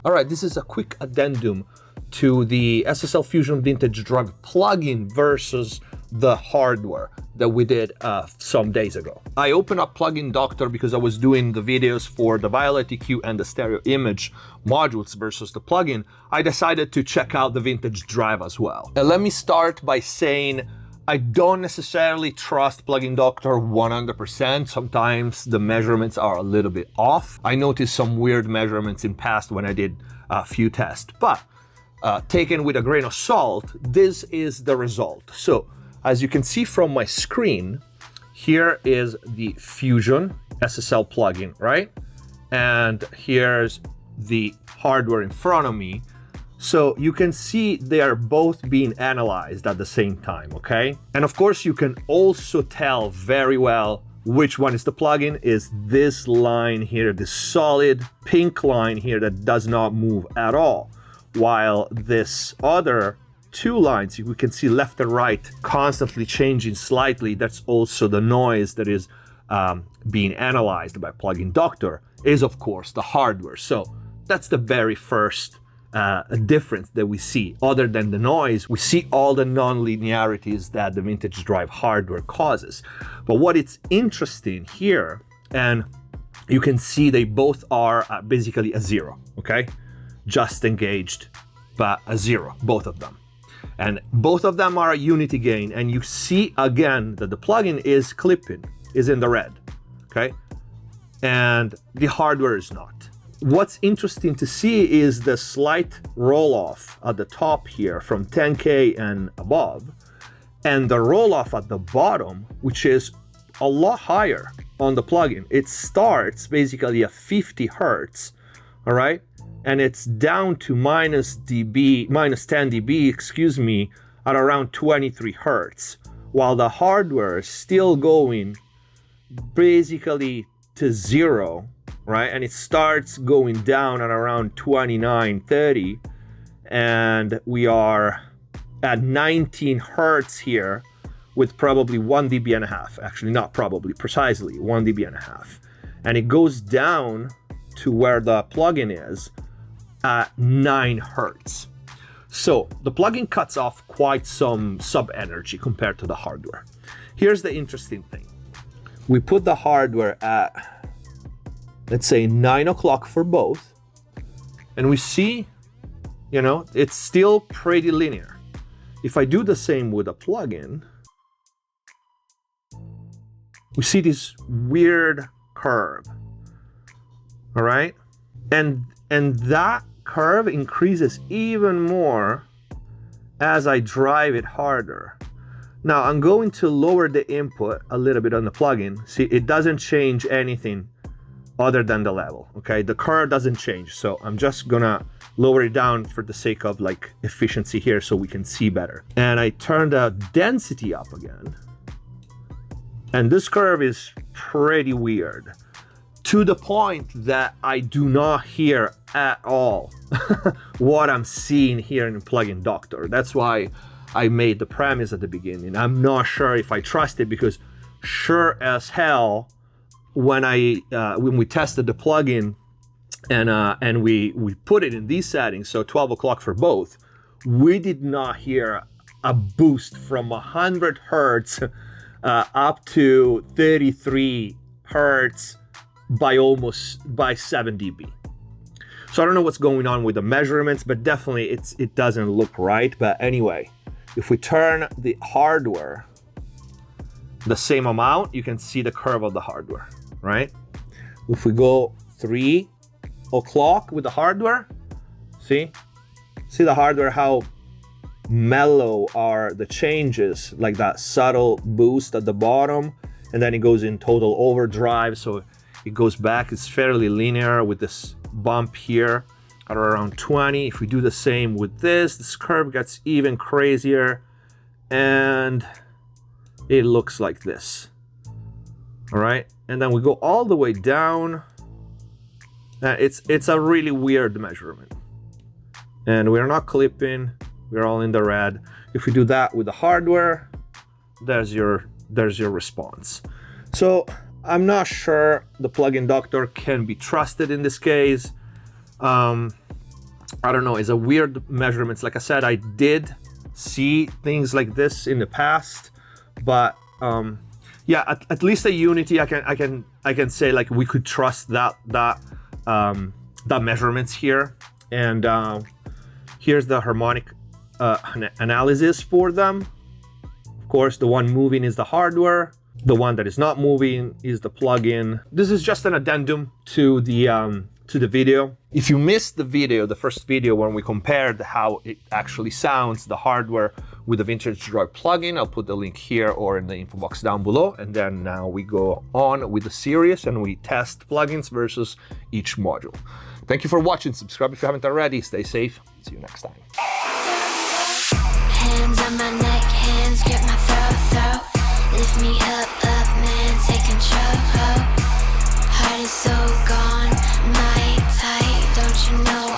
All right, this is a quick addendum to the SSL Fusion Vintage Drive plugin versus the hardware that we did some days ago. I opened up Plugin Doctor because I was doing the videos for the Violet EQ and the stereo image modules versus the plugin. I decided to check out the Vintage Drive as well. And let me start by saying I don't necessarily trust Plugin Doctor 100%. Sometimes the measurements are a little bit off. I noticed some weird measurements in past when I did a few tests, but taken with a grain of salt, this is the result. So as you can see from my screen, here is the Fusion SSL plugin, right? And here's the hardware in front of me. So you can see they are both being analyzed at the same time, okay? And of course you can also tell very well which one is the plugin. Is this line here, this solid pink line here that does not move at all. While this other two lines, we can see left and right constantly changing slightly. That's also the noise that is being analyzed by Plugin Doctor, is of course the hardware. So that's the very first difference that we see. Other than the noise, we see all the non-linearities that the Vintage Drive hardware causes. But what is interesting here, and you can see they both are basically a zero, okay? Just engaged, but a zero, both of them. And both of them are a unity gain, and you see again that the plugin is clipping, is in the red, okay? And the hardware is not. What's interesting to see is the slight roll off at the top here from 10K and above, and the roll off at the bottom, which is a lot higher on the plugin. It starts basically at 50 Hertz, all right? And it's down to minus 10 dB, excuse me, at around 23 Hertz, while the hardware is still going basically to zero, right? And it starts going down at around 29, 30, and we are at 19 Hertz here with probably 1 dB and a half, actually not probably, precisely 1 dB and a half. And it goes down to where the plugin is at 9 Hertz. So the plugin cuts off quite some sub energy compared to the hardware. Here's the interesting thing. We put the hardware at, let's say 9 o'clock for both, and we see, you know, it's still pretty linear. If I do the same with a plugin, we see this weird curve, all right? And that curve increases even more as I drive it harder. Now I'm going to lower the input a little bit on the plugin. See, it doesn't change anything other than the level, okay? The curve doesn't change, so I'm just gonna lower it down for the sake of like efficiency here so we can see better. And I turn the density up again. And this curve is pretty weird, to the point that I do not hear at all what I'm seeing here in Plugin Doctor. That's why I made the premise at the beginning. I'm not sure if I trust it, because sure as hell, when we tested the plugin and we put it in these settings, so 12 o'clock for both, we did not hear a boost from 100 Hertz up to 33 Hertz by 7 dB. So I don't know what's going on with the measurements, but definitely it doesn't look right. But anyway, if we turn the hardware the same amount, you can see the curve of the hardware, right? If we go 3 o'clock with the hardware, see the hardware, how mellow are the changes, like that subtle boost at the bottom, and then it goes in total overdrive, so it goes back. It's fairly linear with this bump here at around 20. If we do the same with this curve gets even crazier, and it looks like this. All right, and then we go all the way down. It's a really weird measurement, and we're not clipping. We're all in the red. If we do that with the hardware, there's your response. So I'm not sure the Plugin Doctor can be trusted in this case. I don't know, it's a weird measurements. Like I said, I did see things like this in the past, but yeah, at least at Unity, I can say like we could trust that measurements here. And here's the harmonic analysis for them. Of course, the one moving is the hardware. The one that is not moving is the plugin. This is just an addendum to the video. If you missed the video, the first video when we compared how it actually sounds, the hardware with the Vintage Drug plugin, I'll put the link here or in the info box down below. And then now we go on with the series and we test plugins versus each module. Thank you for watching. Subscribe if you haven't already. Stay safe. See you next time. Hands on my neck, hands grip my throat. Lift me up, man, take control. Heart is so gone, my tight, don't you know?